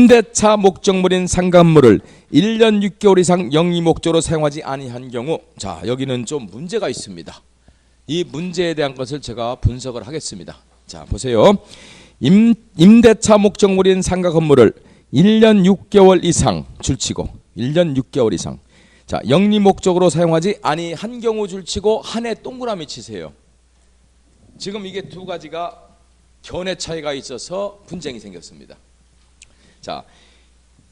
임대차 목적물인 상간물을 1년 6개월 이상 영리 목적으로 사용하지 아니한 경우, 자 여기는 좀 문제가 있습니다. 이 문제에 대한 것을 제가 분석을 하겠습니다. 자 보세요. 임대차 목적물인 상가 건물을 1년 6개월 이상 줄치고 1년 6개월 이상, 자 영리 목적으로 사용하지 아니한 경우 줄치고 한해 동그라미 치세요. 지금 이게 두 가지가 견해 차이가 있어서 분쟁이 생겼습니다. 자,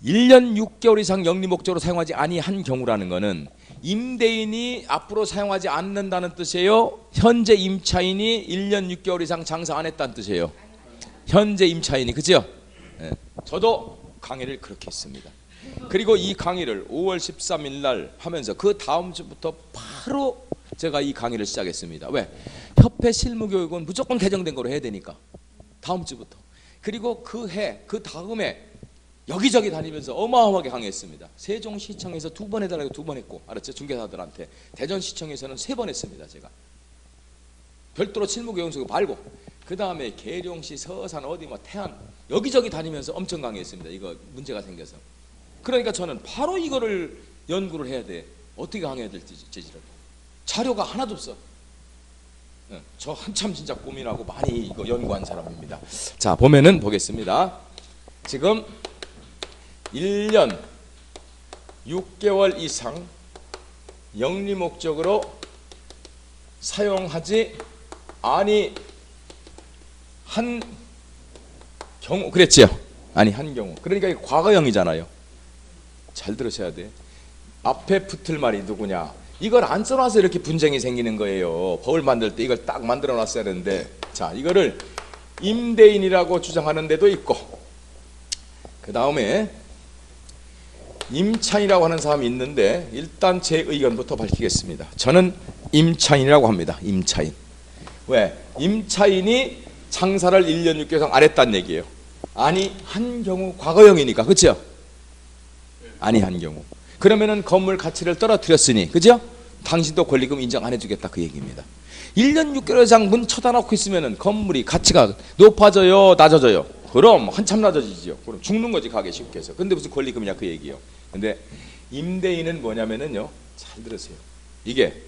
1년 6개월 이상 영리 목적으로 사용하지 아니한 경우라는 것은 임대인이 앞으로 사용하지 않는다는 뜻이에요? 현재 임차인이 1년 6개월 이상 장사 안 했다는 뜻이에요? 현재 임차인이, 그죠? 네. 저도 강의를 그렇게 했습니다. 그리고 이 강의를 5월 13일 날 하면서 그 다음 주부터 바로 제가 이 강의를 시작했습니다. 왜? 협회 실무교육은 무조건 개정된 거로 해야 되니까. 다음 주부터. 그리고 그 다음에 여기저기 다니면서 어마어마하게 강의했습니다. 세종시청에서 2번 해달라고 2번 했고, 알았죠? 중개사들한테. 대전시청에서는 3번 했습니다. 제가 별도로 실무교육소 말고, 그 다음에 계룡시, 서산, 어디 뭐 태안 여기저기 다니면서 엄청 강의했습니다. 이거 문제가 생겨서. 그러니까 저는 바로 이거를 연구를 해야 돼. 어떻게 강의해야 될지 제지를. 자료가 하나도 없어. 저 한참 진짜 고민하고 많이 이거 연구한 사람입니다. 자 보면은 보겠습니다. 지금 1년 6개월 이상 영리 목적으로 사용하지 아니한 경우, 그랬지요? 아니한 경우. 그러니까 이게 과거형이잖아요. 잘 들으셔야 돼. 앞에 붙을 말이 누구냐? 이걸 안 써놔서 이렇게 분쟁이 생기는 거예요. 법을 만들 때 이걸 딱 만들어 놨어야 되는데, 자 이거를 임대인이라고 주장하는 데도 있고, 그 다음에 임차인이라고 하는 사람이 있는데, 일단 제 의견부터 밝히겠습니다. 저는 임차인이라고 합니다. 임차인. 왜? 임차인이 장사를 1년 6개월 이상 안 했다는 얘기예요. 아니 한 경우, 과거형이니까, 그렇죠? 아니 한 경우. 그러면은 건물 가치를 떨어뜨렸으니, 그죠? 당신도 권리금 인정 안 해주겠다, 그 얘기입니다. 1년 6개월 이상 문 쳐다놓고 있으면은 건물이 가치가 높아져요, 낮아져요? 그럼 한참 낮아지죠. 그럼 죽는 거지, 가게 쉽게 해서. 근데 무슨 권리금이냐, 그 얘기예요. 근데 임대인은 뭐냐면은요, 잘 들으세요. 이게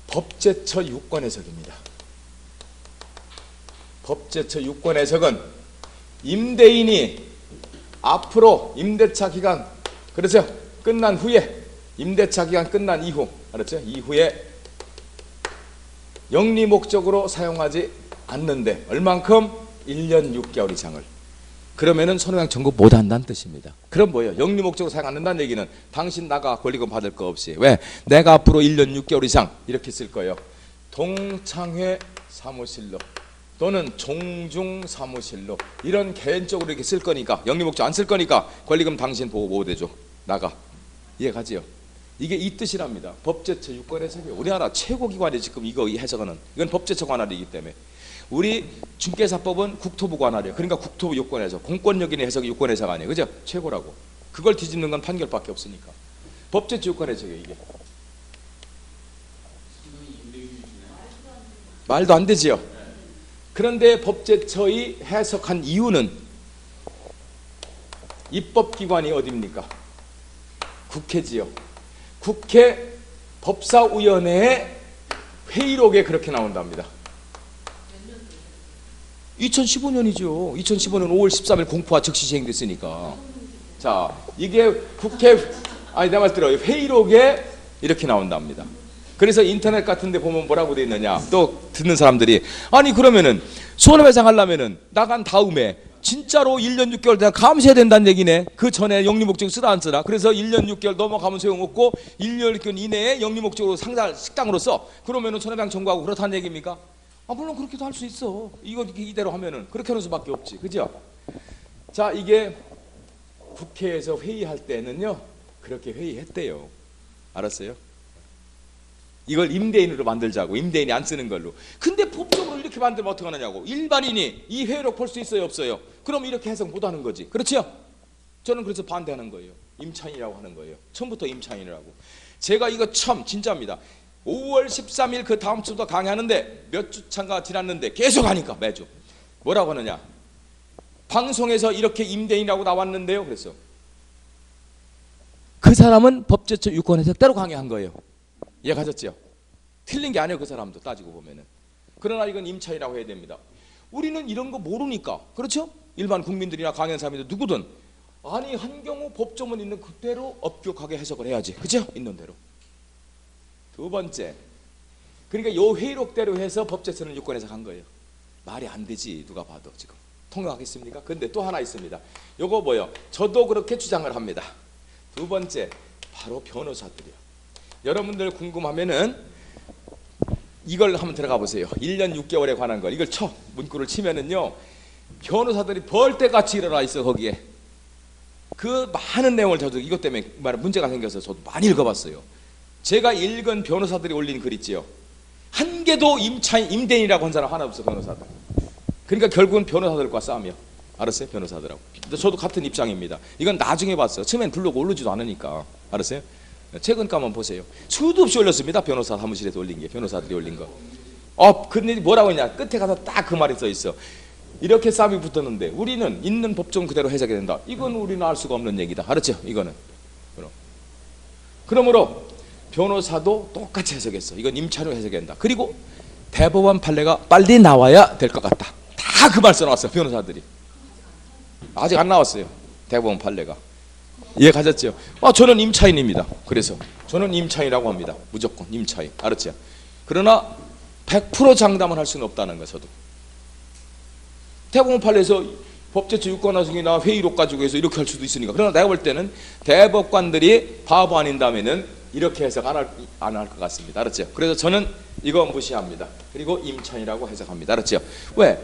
법제처 유권 해석입니다. 법제처 유권 해석은 임대인이 앞으로 임대차 기간, 그렇죠? 끝난 후에, 임대차 기간 끝난 이후, 알았죠? 이후에 영리 목적으로 사용하지 않는데 얼만큼? 1년 6개월 이상을. 그러면은 손해배상 청구 못 한다는 뜻입니다. 그럼 뭐예요? 영리 목적으로 사용 안 한다는 얘기는 당신 나가 권리금 받을 거 없이. 왜? 내가 앞으로 1년 6개월 이상 이렇게 쓸 거예요. 동창회 사무실로 또는 종중 사무실로, 이런 개인적으로 이렇게 쓸 거니까, 영리 목적 안 쓸 거니까 권리금 당신 보고 못 해줘. 나가. 이해가지요? 이게 이 뜻이랍니다. 법제처 유권 해석이 우리나라 최고 기관이 지금 이거 해석하는, 이건 법제처 관할이기 때문에. 우리 중개사법은 국토부 관할이에요. 그러니까 국토부 유권 해석, 공권력인의 해석이 유권 해석 아니에요, 그죠? 최고라고. 그걸 뒤집는 건 판결밖에 없으니까. 법제처 유권 해석이에요, 이게. 말도 안 되지요. 그런데 법제처의 해석한 이유는, 입법기관이 어디입니까? 국회지요. 국회 법사위원회의 회의록에 그렇게 나온답니다. 2015년이죠. 2015년 5월 13일 공포와 즉시 시행됐으니까. 자, 이게 국회, 아니 내 말 들어요. 회의록에 이렇게 나온답니다. 그래서 인터넷 같은 데 보면 뭐라고 돼 있느냐, 또 듣는 사람들이, 아니 그러면은 손해배상 하려면은 나간 다음에 진짜로 1년 6개월 동안 감시해야 된다는 얘기네. 그 전에 영리 목적 쓰라 안 쓰라? 그래서 1년 6개월 넘어가면 소용없고 1년 6개월 이내에 영리 목적으로 상사 식당으로 써. 그러면은 손해배상 청구하고 그렇다는 얘기입니까? 아 물론 그렇게도 할 수 있어. 이거 이대로 하면은 그렇게 하는 수밖에 없지, 그죠? 자, 이게 국회에서 회의할 때는요 그렇게 회의했대요. 알았어요? 이걸 임대인으로 만들자고, 임대인이 안 쓰는 걸로. 근데 법적으로 이렇게 만들면 어떡하느냐고. 일반인이 이 회의록 볼 수 있어요, 없어요? 그럼 이렇게 해석 못 하는 거지, 그렇죠? 저는 그래서 반대하는 거예요. 임차인이라고 하는 거예요. 처음부터 임차인이라고. 제가 이거 참 진짜입니다. 5월 13일 그 다음 주부터 강의하는데 몇 주 차가 지났는데 계속 하니까 매주 뭐라고 하느냐, 방송에서 이렇게 임대인이라고 나왔는데요. 그래서 그 사람은 법제처 유권에서 때로 강요한 거예요. 이해가셨죠? 틀린 게 아니에요. 그 사람도 따지고 보면은. 그러나 이건 임차인이라고 해야 됩니다. 우리는 이런 거 모르니까, 그렇죠? 일반 국민들이나 강연 사람들 누구든 아니 한 경우 법조문 있는 그대로 엄격하게 해석을 해야지, 그죠? 있는 대로. 두 번째, 그러니까 요 회의록대로 해서 법제처는 유권에서 간 거예요. 말이 안 되지 누가 봐도 지금. 통용하겠습니까? 근데 또 하나 있습니다. 요거 뭐요? 저도 그렇게 주장을 합니다. 두 번째, 바로 변호사들이요. 여러분들 궁금하면은 이걸 한번 들어가 보세요. 1년 6개월에 관한 거. 이걸 쳐. 문구를 치면은요. 변호사들이 벌떼같이 일어나 있어 거기에. 그 많은 내용을 저도 이것 때문에 문제가 생겨서 저도 많이 읽어봤어요. 제가 읽은 변호사들이 올린 글 있지요. 한 개도 임대인이라고 한 사람 하나 없어, 변호사들. 그러니까 결국은 변호사들과 싸움이요. 알았어요? 변호사들하고. 근데 저도 같은 입장입니다. 이건 나중에 봤어요. 처음엔 블로그 오르지도 않으니까. 알았어요? 최근 거 한번 보세요. 수도 없이 올렸습니다. 변호사 사무실에서 올린 게, 변호사들이 올린 거. 근데 뭐라고 했냐? 끝에 가서 딱 그 말이 써 있어. 이렇게 싸움이 붙었는데 우리는 있는 법정 그대로 해석이 된다. 이건 우리는 알 수가 없는 얘기다. 알았죠? 이거는. 그러므로 변호사도 똑같이 해석했어. 이건 임차로 해석이 된다. 그리고 대법원 판례가 빨리 나와야 될 것 같다. 다 그 말 써놨어, 변호사들이. 아직 안 나왔어요, 대법원 판례가. 이해 가셨죠? 저는 임차인입니다. 그래서 저는 임차인이라고 합니다. 무조건 임차인. 알았죠? 그러나 100% 장담을 할 수는 없다는 거. 저도 대법원 판례에서 법제처 유권화승이나 회의록 가지고 해서 이렇게 할 수도 있으니까. 그러나 내가 볼 때는 대법관들이 바보 아닌다면은 이렇게 해석 안 할 것 같습니다. 알았죠? 그래서 저는 이거 무시합니다. 그리고 임차인이라고 해석합니다. 알았죠? 왜?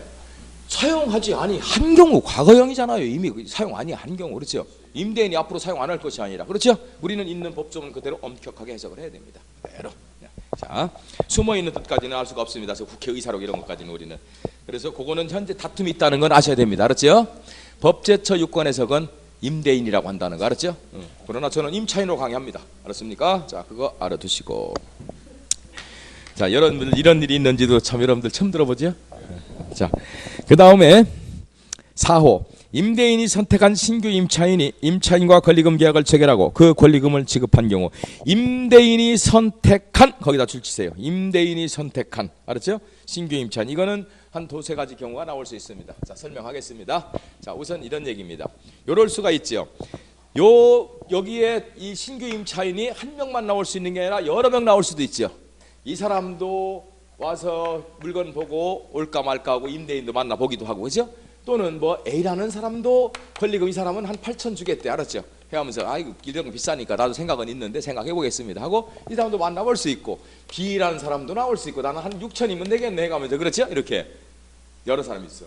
사용하지 아니 한 경우, 과거형이잖아요. 이미 사용 아니 한 경우. 그렇죠? 임대인이 앞으로 사용 안 할 것이 아니라. 그렇죠? 우리는 있는 법조문 그대로 엄격하게 해석을 해야 됩니다. 그대로. 자, 숨어있는 뜻까지는 알 수가 없습니다. 그래서 국회의사록 이런 것까지는 우리는. 그래서 그거는 현재 다툼이 있다는 건 아셔야 됩니다. 알았죠? 법제처 유권 해석은 임대인이라고 한다는 거. 알았죠? 그러나 저는 임차인으로 강의합니다. 알았습니까? 자, 그거 알아두시고. 자, 여러분들 이런 일이 있는지도 참 여러분들 처음 들어보죠? 자, 그 다음에 4호. 임대인이 선택한 신규 임차인이 임차인과 권리금 계약을 체결하고 그 권리금을 지급한 경우 임대인이 선택한, 거기다 줄 치세요. 임대인이 선택한, 알았죠? 신규 임차인. 이거는 한 두세 가지 경우가 나올 수 있습니다. 자, 설명하겠습니다. 자, 우선 이런 얘기입니다. 요럴 수가 있죠. 여기에 이 신규 임차인이 한 명만 나올 수 있는 게 아니라 여러 명 나올 수도 있죠. 이 사람도 와서 물건 보고 올까 말까 하고 임대인도 만나 보기도 하고, 그죠? 또는 뭐 A라는 사람도 권리금 이 사람은 한 8천 주겠대. 알았죠? 해가면서 이거 이런 거 비싸니까 나도 생각은 있는데 생각해 보겠습니다 하고 이 사람도 만나볼 수 있고, B라는 사람도 나올 수 있고, 나는 한 6천이면 되겠네 해가면서, 그렇죠? 이렇게 여러 사람이 있어.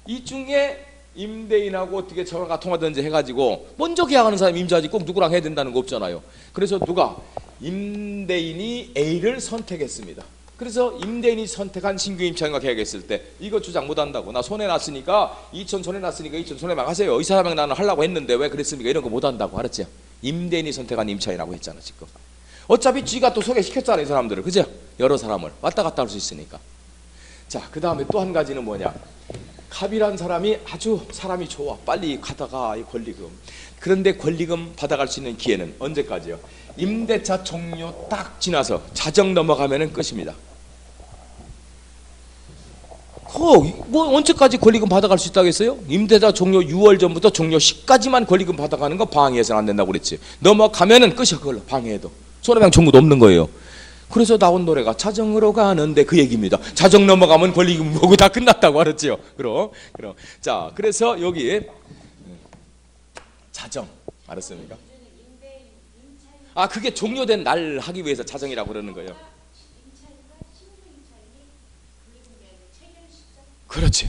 이 중에 임대인하고 어떻게 전화가 통하든지 해가지고 먼저 계약하는 사람이 임자지 꼭 누구랑 해야 된다는 거 없잖아요. 그래서 누가 임대인이 A를 선택했습니다. 그래서 임대인이 선택한 신규 임차인과 계약했을 때 이거 주장 못한다고, 나 손해났으니까 2천 손해났으니까 2천 손해만 하세요, 이 사람이랑 나는 하려고 했는데 왜 그랬습니까, 이런 거 못한다고. 알았죠? 임대인이 선택한 임차인이라고 했잖아 지금. 어차피 쥐가 또 소개시켰잖아요 이 사람들을. 그죠? 여러 사람을 왔다 갔다 할 수 있으니까. 자, 그 다음에 또 한 가지는 뭐냐, 갑이란 사람이 아주 사람이 좋아, 빨리 가다가 이 권리금. 그런데 권리금 받아갈 수 있는 기회는 언제까지요? 임대차 종료 딱 지나서 자정 넘어가면은 끝입니다. 뭐 언제까지 권리금 받아갈 수 있다고 했어요? 임대차 종료 6월 전부터 종료 시까지만 권리금 받아가는 건 방해해서는 안 된다고 그랬지. 넘어가면은 끝이야. 그걸로 방해해도 손해배상 청구도 없는 거예요. 그래서 나온 노래가 자정으로 가는데 그 얘기입니다. 자정 넘어가면 권리금 뭐고 다 끝났다고. 알았죠? 그럼 자, 그래서 여기 자정, 알았습니까? 그게 종료된 날 하기 위해서 자정이라고 그러는 거예요. 그렇지.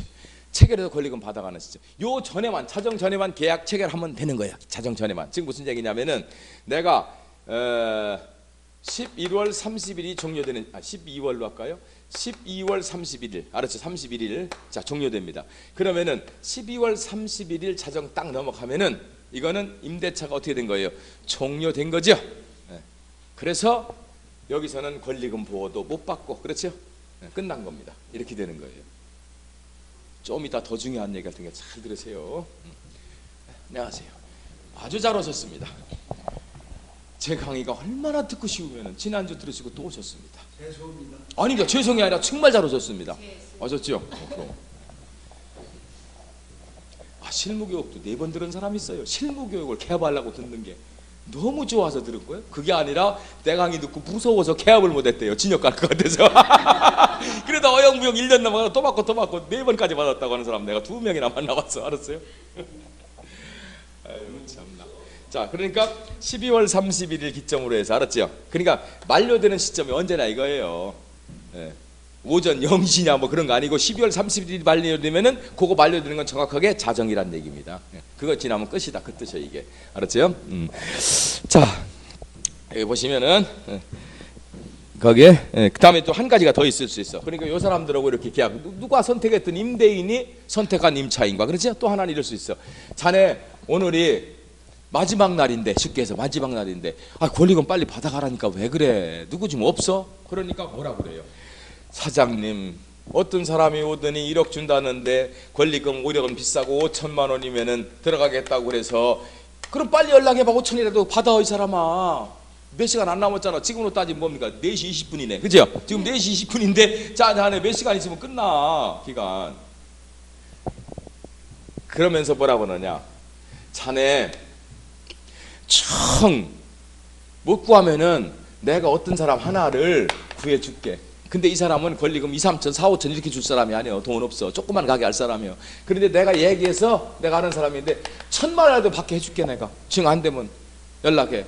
체결해서 권리금 받아가는 시점. 요 전에만, 자정 전에만 계약 체결하면 되는 거야. 자정 전에만. 지금 무슨 얘기냐면은 내가 11월 30일이 종료되는, 12월로 할까요? 12월 31일, 알았죠? 31일 자 종료됩니다. 그러면은 12월 31일 자정 딱 넘어가면은 이거는 임대차가 어떻게 된 거예요? 종료된 거죠. 네. 그래서 여기서는 권리금 보호도 못 받고, 그렇죠? 네. 끝난 겁니다. 이렇게 되는 거예요. 좀 이따 더 중요한 얘기 할 테니까 잘 들으세요. 안녕하세요. 아주 잘 오셨습니다. 제 강의가 얼마나 듣고 싶으면 지난주 들으시고 또 오셨습니다. 죄송합니다. 아닙니다. 죄송이 아니라 정말 잘 오셨습니다. 아셨죠? 실무교육도 4번 들은 사람 있어요. 실무교육을 개업하려고 듣는 게 너무 좋아서 들은 거예요. 그게 아니라 내 강의 듣고 무서워서 개업을 못했대요. 진역 갈 것 같아서. 그러다 어영부영 1년 넘어가서 또 받고 4번까지 받았다고 하는 사람 내가 2명이나 만나봤어. 알았어요? 아유 참나. 자, 그러니까 12월 31일 기점으로 해서 알았죠? 그러니까 만료되는 시점이 언제나 이거예요. 예. 오전 0시냐 뭐 그런 거 아니고 12월 31일이 만료되면은 그거 만료되는 건 정확하게 자정이란 얘기입니다. 그거 지나면 끝이다. 그 뜻이에요 이게. 알았죠? 자, 여기 보시면은 거기에 그 다음에 또 한 가지가 더 있을 수 있어. 그러니까 요 사람들하고 이렇게 계약 누가 선택했던 임대인이 선택한 임차인과 그렇지? 또 하나는 이럴 수 있어. 자네 오늘이 마지막 날인데 쉽게 해서 마지막 날인데 권리금 빨리 받아가라니까 왜 그래? 누구 좀 없어? 그러니까 뭐라 그래요? 사장님 어떤 사람이 오더니 1억 준다는데 권리금 5억은 비싸고 5천만 원이면은 들어가겠다고 그래서 그럼 빨리 연락해봐. 5천이라도 받아 이 사람아. 몇 시간 안 남았잖아. 지금으로 따지면 뭡니까? 4시 20분이네 그죠? 지금 4시 20분인데 자네 몇 시간 있으면 끝나 기간. 그러면서 뭐라고 하느냐, 자네 청 못 구하면은 내가 어떤 사람 하나를 구해줄게. 근데 이 사람은 권리금 2, 3천, 4, 5천 이렇게 줄 사람이 아니에요. 돈 없어. 조그만 가게 할 사람이에요. 그런데 내가 얘기해서 내가 아는 사람인데 1,000만 원이라도 받게 해줄게 내가. 지금 안 되면 연락해.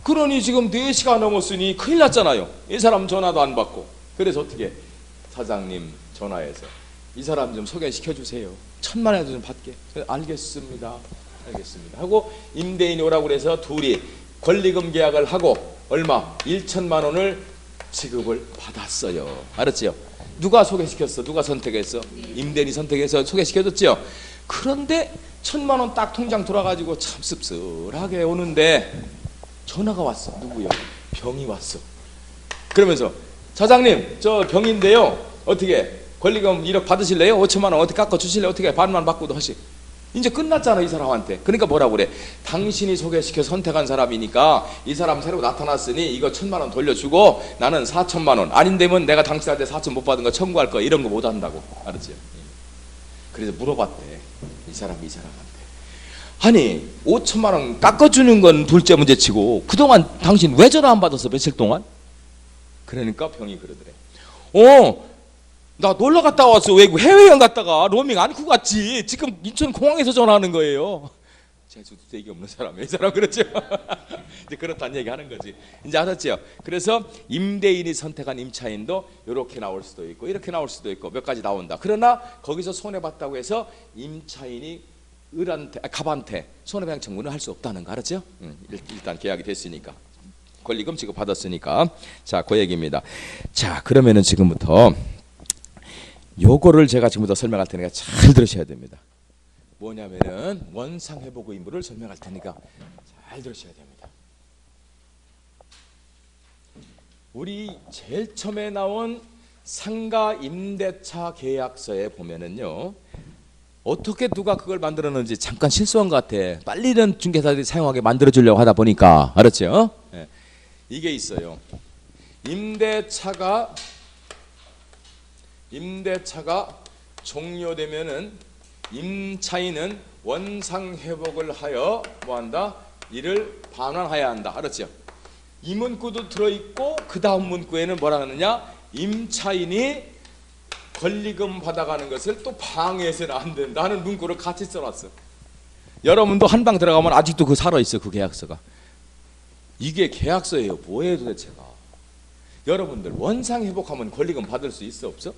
그러니 지금 4시가 넘었으니 큰일 났잖아요. 이 사람 전화도 안 받고. 그래서 어떻게 사장님 전화해서 이 사람 좀 소개시켜 주세요. 1,000만 원이라도 좀 받게. 알겠습니다. 알겠습니다 하고 임대인이 오라고 그래서 둘이 권리금 계약을 하고 얼마? 1천만 원을 지급을 받았어요. 알았지요? 누가 소개시켰어? 누가 선택했어? 임대인이 선택해서 소개시켜줬죠. 그런데 1,000만 원 딱 통장 돌아가지고 참 씁쓸하게 오는데 전화가 왔어. 누구요? 병이 왔어. 그러면서 사장님 저 병인데요 어떻게 권리금 1억 받으실래요? 5천만 원 어떻게 깎아 주실래요? 어떻게 반만 받고도 하시. 이제 끝났잖아 이 사람한테. 그러니까 뭐라고 그래? 당신이 소개시켜 선택한 사람이니까 이 사람 새로 나타났으니 이거 1,000만 원 돌려주고 나는 4천만 원 아닌데면 내가 당신한테 4천 못 받은 거 청구할 거야. 이런 거 못 한다고. 알았지? 그래서 물어봤대 이 사람한테. 아니 5천만 원 깎아주는 건 둘째 문제치고 그동안 당신 왜 전화 안 받았어 며칠 동안? 그러니까 병이 그러더래. 나 놀러 갔다 왔어. 외국 해외여행 갔다가 로밍 안 하고 갔지. 지금 인천 공항에서 전화하는 거예요. 제주도 되게 없는 사람이에요. 이 사람 그렇죠? 이제 그렇다는 얘기 하는 거지. 이제 알았죠? 그래서 임대인이 선택한 임차인도 이렇게 나올 수도 있고 이렇게 나올 수도 있고 몇 가지 나온다. 그러나 거기서 손해봤다고 해서 임차인이 갑한테 손해배상 청구는 할 수 없다는 거 알았죠? 일단 계약이 됐으니까 권리금 지급 받았으니까. 자, 그 얘기입니다. 자, 그러면은 지금부터 요거를 제가 지금부터 설명할 테니까 잘 들으셔야 됩니다. 뭐냐면은 원상회복 의무를 설명할 테니까 잘 들으셔야 됩니다. 우리 제일 처음에 나온 상가 임대차 계약서에 보면은요 어떻게 누가 그걸 만들었는지 잠깐 실수한 것 같아. 빨리는 중개사들이 사용하게 만들어주려고 하다 보니까. 알았죠? 네. 이게 있어요. 임대차가 종료되면은 임차인은 원상회복을 하여 뭐한다? 이를 반환해야 한다. 알았죠? 이 문구도 들어있고 그 다음 문구에는 뭐라 하느냐? 임차인이 권리금 받아가는 것을 또 방해해서는 안 된다 하는 문구를 같이 써놨어. 여러분도 한방 들어가면 아직도 그 살아있어. 그 계약서가. 이게 계약서예요. 뭐예요 도대체가? 여러분들 원상회복하면 권리금 받을 수 있어 없어?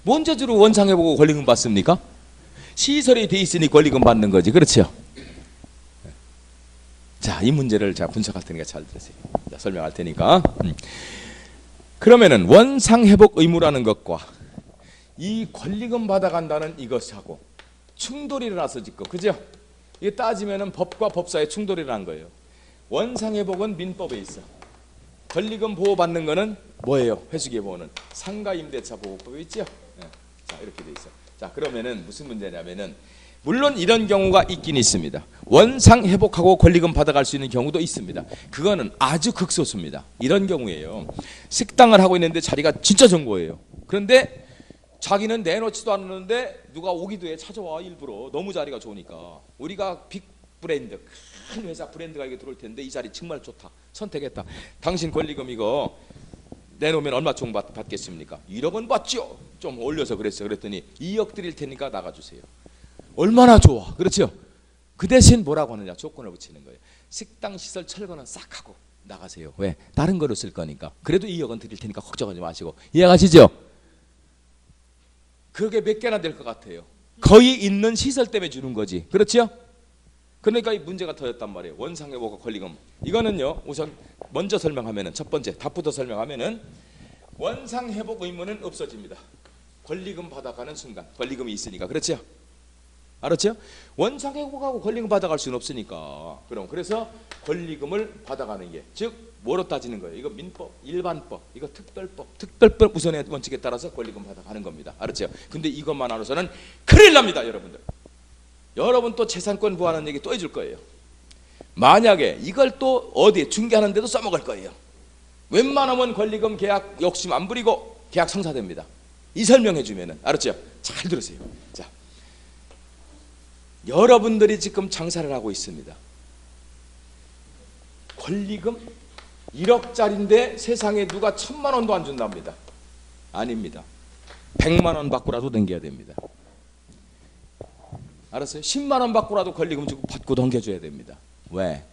뭔 재주로 원상회복하고 권리금 받습니까? 시설이 돼 있으니 권리금 받는 거지. 그렇죠? 자, 이 문제를 제가 분석할 테니까 잘 들으세요. 자, 설명할 테니까. 그러면은 원상회복 의무라는 것과 이 권리금 받아간다는 이것하고 충돌이 일어나서 짓고, 그죠? 이게 따지면은 법과 법 사이에 충돌이 일어난 거예요. 원상회복은 민법에 있어. 권리금 보호받는 거는 뭐예요? 회수기에 보호는 상가임대차 보호법이 있죠? 네. 자, 이렇게 돼 있어. 자, 그러면은 무슨 문제냐면은 물론 이런 경우가 있긴 있습니다. 원상 회복하고 권리금 받아갈 수 있는 경우도 있습니다. 그거는 아주 극소수입니다. 이런 경우에요. 식당을 하고 있는데 자리가 진짜 정보예요. 그런데 자기는 내놓지도 않았는데 누가 오기도 해 찾아와 일부러 너무 자리가 좋으니까. 우리가 빅 브랜드 큰 회사 브랜드가 이게 들어올 텐데 이 자리 정말 좋다 선택했다. 당신 권리금 이거 내놓으면 얼마 총 받겠습니까? 1억 원 받죠. 좀 올려서 그랬어요. 그랬더니 2억 드릴 테니까 나가주세요. 얼마나 좋아. 그렇죠? 그 대신 뭐라고 하느냐 조건을 붙이는 거예요. 식당 시설 철거는 싹 하고 나가세요. 왜? 다른 거로 쓸 거니까. 그래도 2억 원 드릴 테니까 걱정하지 마시고. 이해가시죠? 그게 몇 개나 될 것 같아요. 거의 있는 시설 때문에 주는 거지. 그렇죠? 그러니까 이 문제가 터졌단 말이에요. 원상회복과 권리금. 이거는요. 우선 먼저 설명하면은 첫 번째 답부터 설명하면은 원상회복 의무는 없어집니다. 권리금 받아가는 순간. 권리금이 있으니까. 그렇죠? 알았죠? 원상회복하고 권리금 받아갈 수는 없으니까. 그럼 그래서 권리금을 받아가는 게 즉 뭐로 따지는 거예요? 이거 민법, 일반법, 이거 특별법. 특별법 우선의 원칙에 따라서 권리금 받아가는 겁니다. 알았죠? 근데 이것만 알아서는 큰일 납니다, 여러분들. 여러분 또 재산권 보호하는 얘기 또 해줄 거예요. 만약에 이걸 또 어디 중개하는 데도 써먹을 거예요. 웬만하면 권리금 계약 욕심 안 부리고 계약 성사됩니다. 이 설명해 주면은. 알았죠? 잘 들으세요. 자, 여러분들이 지금 장사를 하고 있습니다. 권리금 1억짜리인데 세상에 누가 1000만 원도 안 준답니다. 아닙니다. 100만 원 받고라도 넘겨야 됩니다. 알았어요? 10만 원 받고라도 권리금 주고 받고 넘겨줘야 됩니다. 왜?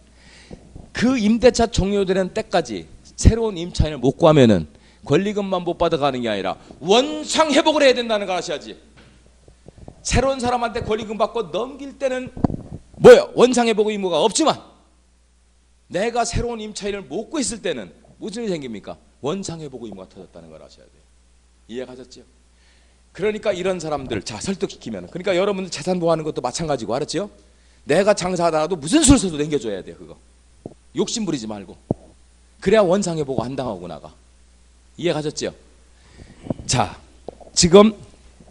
그 임대차 종료되는 때까지 새로운 임차인을 못 구하면은 권리금만 못 받아가는 게 아니라 원상 회복을 해야 된다는 걸 아셔야지. 새로운 사람한테 권리금 받고 넘길 때는 뭐요? 원상 회복 의무가 없지만 내가 새로운 임차인을 못 구했을 때는 무슨 일이 생깁니까? 원상 회복 의무가 터졌다는 걸 아셔야 돼요. 이해가셨죠? 그러니까 이런 사람들 자 설득시키면 그러니까 여러분들 재산 보호하는 것도 마찬가지고 알았죠? 내가 장사하다가도 무슨 수를 써도 남겨줘야 돼요. 그거 욕심 부리지 말고 그래야 원상회 보고 안 당하고 나가. 이해가셨죠? 자 지금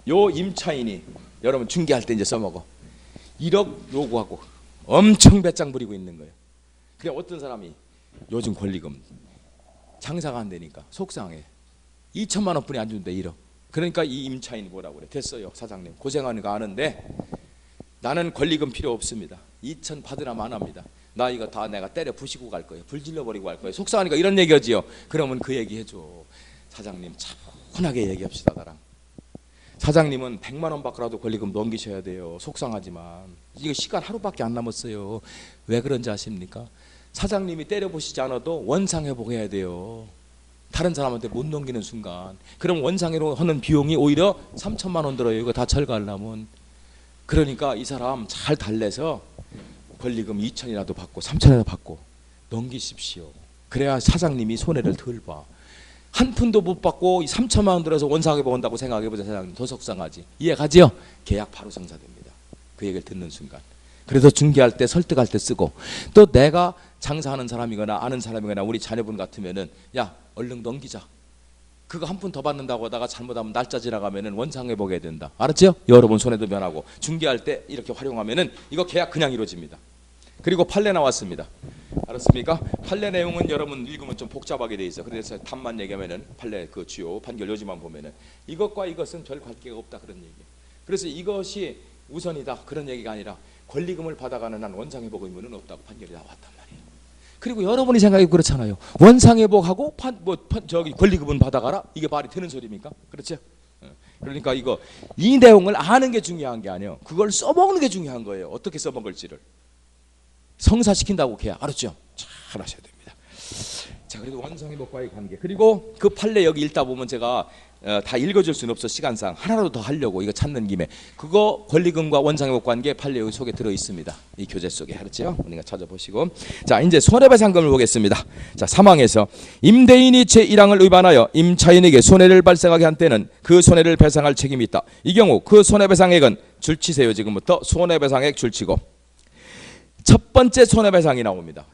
요 임차인이 여러분 중개할 때 이제 써먹어 1억 요구하고 엄청 배짱 부리고 있는 거예요. 그래 어떤 사람이 요즘 권리금 장사가 안 되니까 속상해 2천만 원뿐이 안 준대 1억. 그러니까 이 임차인이 뭐라고 그래? 됐어요 사장님 고생하는 거 아는데 나는 권리금 필요 없습니다. 2천 받으라면 안 합니다. 나 이거 다 내가 때려 부시고 갈 거예요. 불질러버리고 갈 거예요. 속상하니까 이런 얘기하지요. 그러면 그 얘기 해줘. 사장님 차분하게 얘기합시다 나랑. 사장님은 100만 원 받고라도 권리금 넘기셔야 돼요. 속상하지만 이거 시간 하루밖에 안 남았어요. 왜 그런지 아십니까? 사장님이 때려보시지 않아도 원상회복해야 돼요. 다른 사람한테 못 넘기는 순간 그럼 원상회로 하는 비용이 오히려 3천만 원 들어요. 이거 다 철거하려면. 그러니까 이 사람 잘 달래서 권리금 2천이라도 받고 3천이라도 받고 넘기십시오. 그래야 사장님이 손해를 덜 봐. 한 푼도 못 받고 3천만 원 들어서 원상회복 한다고 생각해보자. 사장님 더 속상하지. 이해가지요? 계약 바로 성사됩니다. 그 얘기를 듣는 순간. 그래서 중개할 때 설득할 때 쓰고 또 내가 장사하는 사람이거나 아는 사람이거나 우리 자녀분 같으면은 야 얼른 넘기자. 그거 한 푼 더 받는다고 하다가 잘못하면 날짜 지나가면은 원상회복해야 된다. 알았죠? 여러분 손해도 면하고 중개할 때 이렇게 활용하면은 이거 계약 그냥 이루어집니다. 그리고 판례 나왔습니다. 알았습니까? 판례 내용은 여러분 읽으면 좀 복잡하게 돼 있어. 그래서 답만 얘기하면은 판례 그 주요 판결 요지만 보면은 이것과 이것은 별 관계가 없다 그런 얘기. 그래서 이것이 우선이다 그런 얘기가 아니라 권리금을 받아가는 한 원상회복 의무는 없다고 판결이 나왔단 말이에요. 그리고 여러분이 생각이 그렇잖아요. 원상회복하고 저기 권리금은 받아가라 이게 말이 되는 소리입니까? 그렇죠? 그러니까 이 내용을 아는 게 중요한 게 아니에요. 그걸 써먹는 게 중요한 거예요. 어떻게 써먹을지를. 성사시킨다고 계약 알았죠? 잘 하셔야 됩니다. 자 그래도 원상회복과의 관계 그리고 그 판례 여기 읽다 보면 제가 다 읽어줄 수는 없어 시간상 하나라도 더 하려고 이거 찾는 김에 그거 권리금과 원상회복 관계 판례 여기 속에 들어 있습니다. 이 교재 속에 알았죠? 우리가 찾아보시고 자 이제 손해배상금을 보겠습니다. 자 사망해서 임대인이 제1항을 위반하여 임차인에게 손해를 발생하게 한 때는 그 손해를 배상할 책임이 있다. 이 경우 그 손해배상액은 줄치세요. 지금부터 손해배상액 줄치고 첫 번째 손해배상이 나옵니다.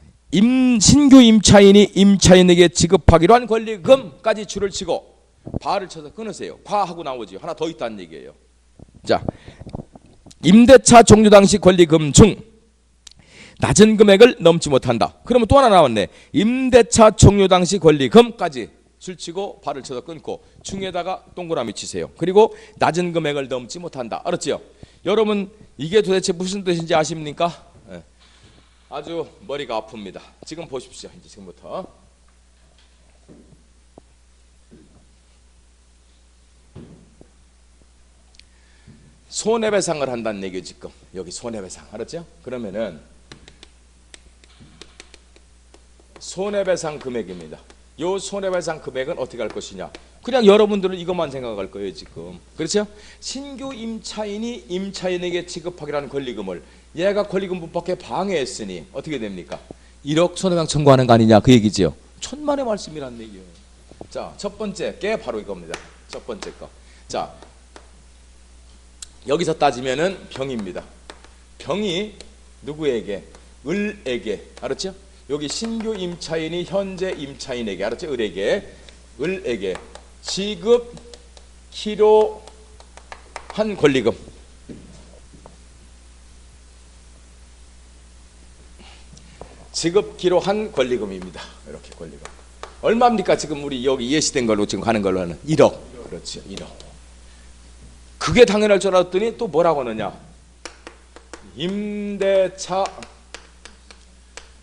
신규 임차인이 임차인에게 지급하기로 한 권리금까지 줄을 치고 바를 쳐서 끊으세요. 과하고 나오지. 하나 더 있다는 얘기예요. 자, 임대차 종료 당시 권리금 중 낮은 금액을 넘지 못한다. 그러면 또 하나 나왔네. 임대차 종료 당시 권리금까지 줄치고 발을 쳐서 끊고 중에다가 동그라미 치세요. 그리고 낮은 금액을 넘지 못한다. 알았죠? 여러분 이게 도대체 무슨 뜻인지 아십니까? 네. 아주 머리가 아픕니다. 지금 보십시오. 이제 지금부터 손해배상을 한다는 얘기예요. 지금 여기 손해배상 알았죠? 그러면은 손해배상 금액입니다. 요 손해배상 금액은 어떻게 할 것이냐? 그냥 여러분들은 이것만 생각할 거예요. 지금 그렇죠? 신규 임차인이 임차인에게 지급하기라는 권리금을 얘가 권리금 못 받게 방해했으니 어떻게 됩니까? 1억 손해배상 청구하는 거 아니냐 그 얘기지요. 천만의 말씀이란 얘기예요. 자, 첫 번째 게 바로 이겁니다. 첫 번째 거. 자, 여기서 따지면은 병입니다. 병이 누구에게? 을에게. 알았죠? 여기 신규 임차인이 현재 임차인에게, 알았죠? 을에게 지급키로 한 권리금. 지급키로 한 권리금입니다. 이렇게 권리금. 얼마입니까? 지금 우리 여기 예시된 걸로 지금 가는 걸로 하는 1억. 그렇죠. 1억. 그게 당연할 줄 알았더니 또 뭐라고 하느냐? 임대차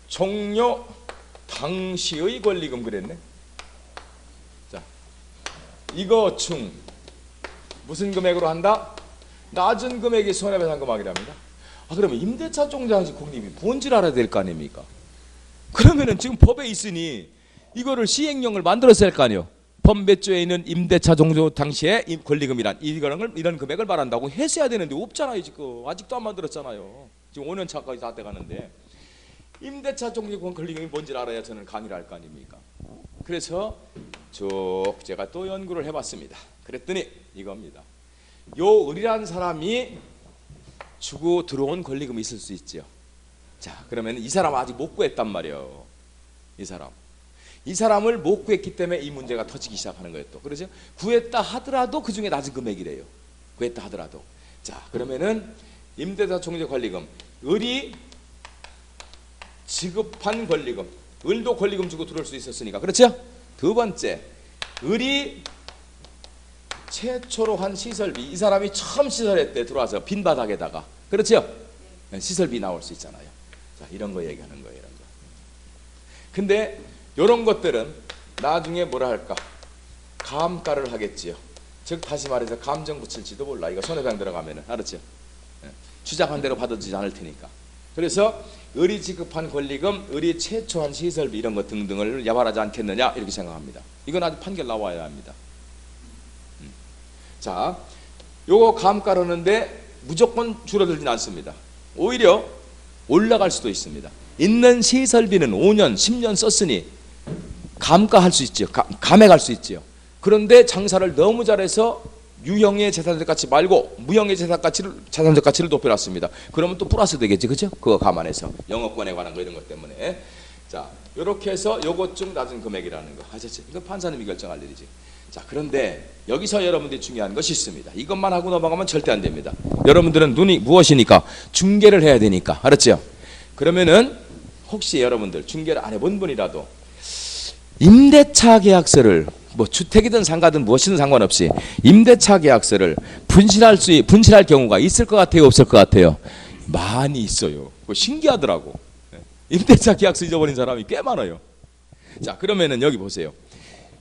종료 당시의 권리금 그랬네. 자, 이거 중 무슨 금액으로 한다? 낮은 금액이 손해배상 금액이랍니다. 아, 그러면 임대차 종료 당시 권리금이 뭔지를 알아야 될 거 아닙니까? 그러면은 지금 법에 있으니 이거를 시행령을 만들었어야 할 거 아니에요. 법 몇 조에 있는 임대차 종료 당시의 권리금이란 이런 금액을 말한다고 했어야 되는데 없잖아요. 지금 아직도 안 만들었잖아요. 지금 5년 차까지 다 돼가는데 임대차 종료 권리금이 뭔지를 알아야 저는 강의를 할 거 아닙니까? 그래서 쭉 제가 또 연구를 해봤습니다. 그랬더니 이겁니다. 요 을이라는 사람이 주고 들어온 권리금이 있을 수 있죠. 자, 그러면 이 사람 아직 못 구했단 말이에요. 이 사람을 못 구했기 때문에 이 문제가 터지기 시작하는 거예요. 또 그러죠? 구했다 하더라도 그 중에 낮은 금액이래요. 구했다 하더라도. 자, 그러면은 임대차 종료 권리금, 을이 지급한 권리금, 을도 권리금 주고 들어올 수 있었으니까, 그렇죠? 두 번째, 을이 최초로 한 시설비, 이 사람이 처음 시설했대 들어와서 빈 바닥에다가, 그렇죠? 시설비 나올 수 있잖아요. 자, 이런 거 얘기하는 거예요. 이런 거. 근데 이런 것들은 나중에 뭐라 할까? 감가를 하겠지요. 즉 다시 말해서 감정 붙일지도 몰라. 이거 손해배상 들어가면은, 알았죠? 주장한 대로 받아주지 않을 테니까. 그래서 을이 지급한 권리금, 을이 최초한 시설비 이런 것 등등을 야발하지 않겠느냐 이렇게 생각합니다. 이건 아주 판결 나와야 합니다. 자, 요거 감가하는데 무조건 줄어들진 않습니다. 오히려 올라갈 수도 있습니다. 있는 시설비는 5년, 10년 썼으니 감가할 수 있죠. 감액할 수 있죠. 그런데 장사를 너무 잘해서 유형의 재산적 가치 말고 무형의 자산적 가치를 높여놨습니다. 그러면 또 플러스 되겠지, 그죠? 그거 감안해서 영업권에 관한 거 이런 것 때문에. 자, 이렇게 해서 요것 좀 낮은 금액이라는 거 아셨죠? 이건 판사님이 결정할 일이지. 자, 그런데 여기서 여러분들이 중요한 것이 있습니다. 이것만 하고 넘어가면 절대 안 됩니다. 여러분들은 눈이 무엇이니까 중개를 해야 되니까, 알았죠? 그러면은 혹시 여러분들 중개를 안 해본 분이라도 임대차 계약서를 뭐 주택이든 상가든 무엇이든 상관없이 임대차 계약서를 분실할 경우가 있을 것 같아요, 없을 것 같아요? 많이 있어요. 그거 신기하더라고. 임대차 계약서 잊어버린 사람이 꽤 많아요. 자, 그러면은 여기 보세요.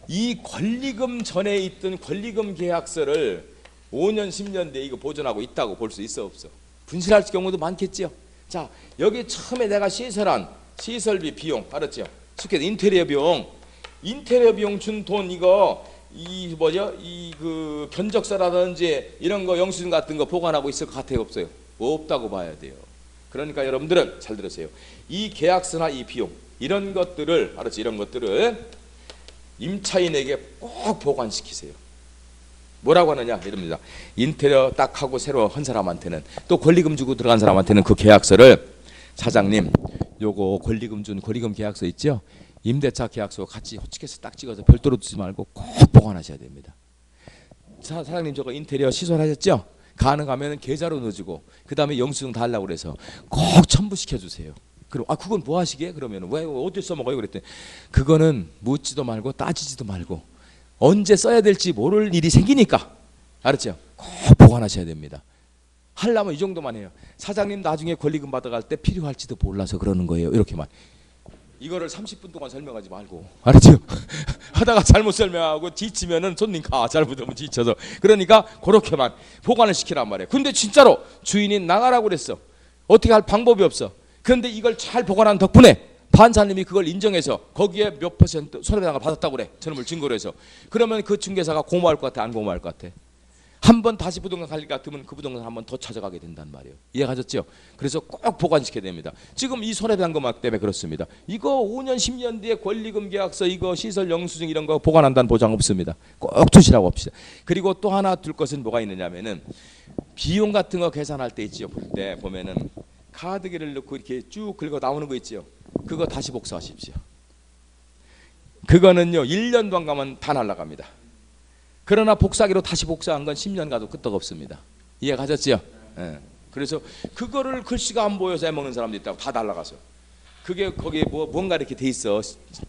이 권리금 전에 있던 권리금 계약서를 5년, 10년 뒤에 이거 보존하고 있다고 볼 수 있어, 없어? 분실할 경우도 많겠죠. 자, 여기 처음에 내가 시설한 시설비 비용, 알았죠? 쉽게 인테리어 비용 준 돈 이거 이 뭐죠? 이 그 견적서라든지 이런 거 영수증 같은 거 보관하고 있을 것 같아요, 없어요? 없다고 봐야 돼요. 그러니까 여러분들은 잘 들으세요. 이 계약서나 이 비용 이런 것들을, 알았지? 이런 것들을 임차인에게 꼭 보관시키세요. 뭐라고 하느냐 이럽니다. 인테리어 딱 하고 새로 한 사람한테는, 또 권리금 주고 들어간 사람한테는 그 계약서를 사장님 요거 권리금 준 권리금 계약서 있죠? 임대차 계약서 같이 호치케스 딱 찍어서 별도로 두지 말고 꼭 보관하셔야 됩니다. 사장님 저거 인테리어 시설하셨죠? 가능하면 계좌로 넣어주고 그 다음에 영수증 다 하려고 그래서 꼭 첨부시켜주세요. 그럼 그건 뭐 하시게? 그러면 왜 어디 써먹어요? 그랬더니 그거는 묻지도 말고 따지지도 말고 언제 써야 될지 모를 일이 생기니까, 알았죠? 꼭 보관하셔야 됩니다. 하려면 이 정도만 해요. 사장님 나중에 권리금 받아갈 때 필요할지도 몰라서 그러는 거예요. 이렇게만. 이거를 30분 동안 설명하지 말고, 알았죠? 하다가 잘못 설명하고 지치면은 손님 잘못하면 지쳐서. 그러니까 그렇게만 보관을 시키란 말이에요. 근데 진짜로 주인이 나가라고 그랬어. 어떻게 할 방법이 없어. 그런데 이걸 잘 보관한 덕분에 판사님이 그걸 인정해서 거기에 몇 % 손해배상을 받았다고 그래. 저놈을 증거로 해서. 그러면 그 중개사가 고마울 것 같아, 안 고마울 것 같아? 한 번 다시 부동산 갈 것 같으면 그 부동산 한 번 더 찾아가게 된단 말이에요. 이해가셨죠? 그래서 꼭 보관시켜야 됩니다. 지금 이 손해배상 금액 때문에 그렇습니다. 이거 5년 10년 뒤에 권리금 계약서, 이거 시설 영수증 이런 거 보관한다는 보장 없습니다. 꼭 두시라고 합시다. 그리고 또 하나 둘 것은 뭐가 있느냐면은 비용 같은 거 계산할 때 있죠. 네, 보면은 카드기를 넣고 이렇게 쭉 긁어 나오는 거 있죠. 그거 다시 복사하십시오. 그거는요 1년 동안 가면 다 날아갑니다. 그러나 복사기로 다시 복사한 건 10년 가도 끄떡 없습니다. 이해가셨죠? 예. 그래서 그거를 글씨가 안 보여서 해먹는 사람도 있다고. 다 날아가서. 그게 거기에 뭔가 이렇게 돼 있어.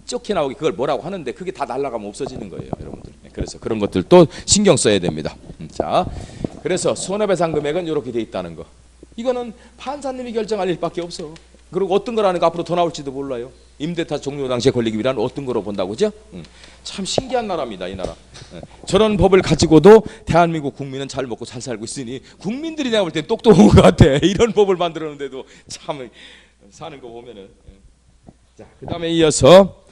쫓겨 나오게 그걸 뭐라고 하는데 그게 다 날아가면 없어지는 거예요, 여러분들. 그래서 그런 것들도 신경 써야 됩니다. 자, 그래서 손해배상 금액은 이렇게 돼 있다는 거. 이거는 판사님이 결정할 일밖에 없어. 그리고 어떤 거라는 거 앞으로 더 나올지도 몰라요. 임대차 종료 당시에 권리금이란 어떤 거로 본다고, 그죠? 참 신기한 나라입니다, 이 나라. 저런 법을 가지고도 대한민국 국민은 잘 먹고 잘 살고 있으니 국민들이 내가 볼 땐 똑똑한 것 같아. 이런 법을 만들었는데도 참 사는 거 보면은. 자, 그 다음에 이어서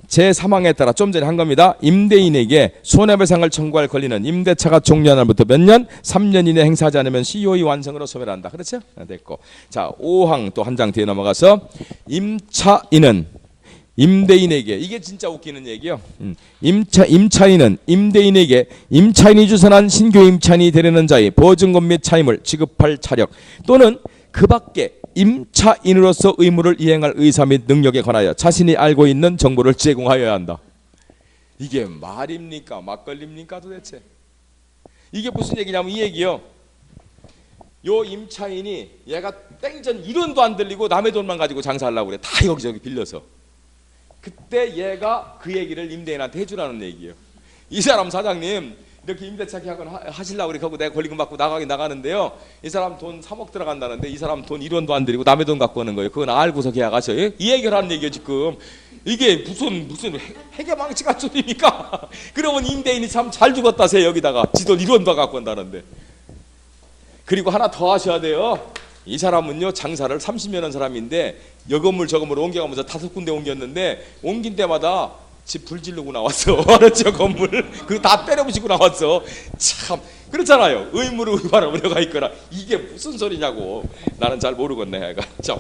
제3항에 따라 좀 전에 한 겁니다. 임대인에게 손해배상을 청구할 권리는 임대차가 종료한 날부터 몇 년? 3년 이내 행사하지 않으면 시효의 완성으로 소멸한다. 그렇죠? 됐고. 자, 5항 또 한 장 뒤에 넘어가서 임차인은 임대인에게, 이게 진짜 웃기는 얘기요. 임차인은 임대인에게 임차인이 주선한 신규 임차인이 되려는 자의 보증금 및 차임을 지급할 자력 또는 그 밖에 임차인으로서 의무를 이행할 의사 및 능력에 관하여 자신이 알고 있는 정보를 제공하여야 한다. 이게 말입니까? 막걸리입니까 도대체? 이게 무슨 얘기냐면 이 얘기요. 요 임차인이 얘가 땡전 1원도 안 들리고 남의 돈만 가지고 장사하려고 그래. 다 여기저기 빌려서. 그때 얘가 그 얘기를 임대인한테 해주라는 얘기예요. 이 사람 사장님 이렇게 임대차 계약을 하시려고 그렇게 하고 내가 권리금 받고 나가는데요. 이 사람 돈 3억 들어간다는데 이 사람 돈 1원도 안 들이고 남의 돈 갖고 오는 거예요. 그건 알고서 계약하셔요. 이 얘기를 하는 얘기예요 지금. 이게 무슨 해계망치 같은 소리입니까? 그러면 임대인이 참 잘 죽었다세 여기다가 지 돈 1원도 갖고 온다는데. 그리고 하나 더 하셔야 돼요. 이 사람은요 장사를 30년 한 사람인데 여 건물 저 건물 옮겨가면서 5군데 옮겼는데 옮긴 때마다 집 불 지르고 나왔어. 알았죠? 건물 그거 다 때려부시고 나왔어. 참 그렇잖아요. 의무로 위반을 우려가 있거나 이게 무슨 소리냐고. 나는 잘 모르겠네. 얘가 참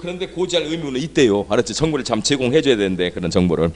그런데 고지할 의무는 있대요. 알았죠? 정보를 참 제공해줘야 되는데 그런 정보를.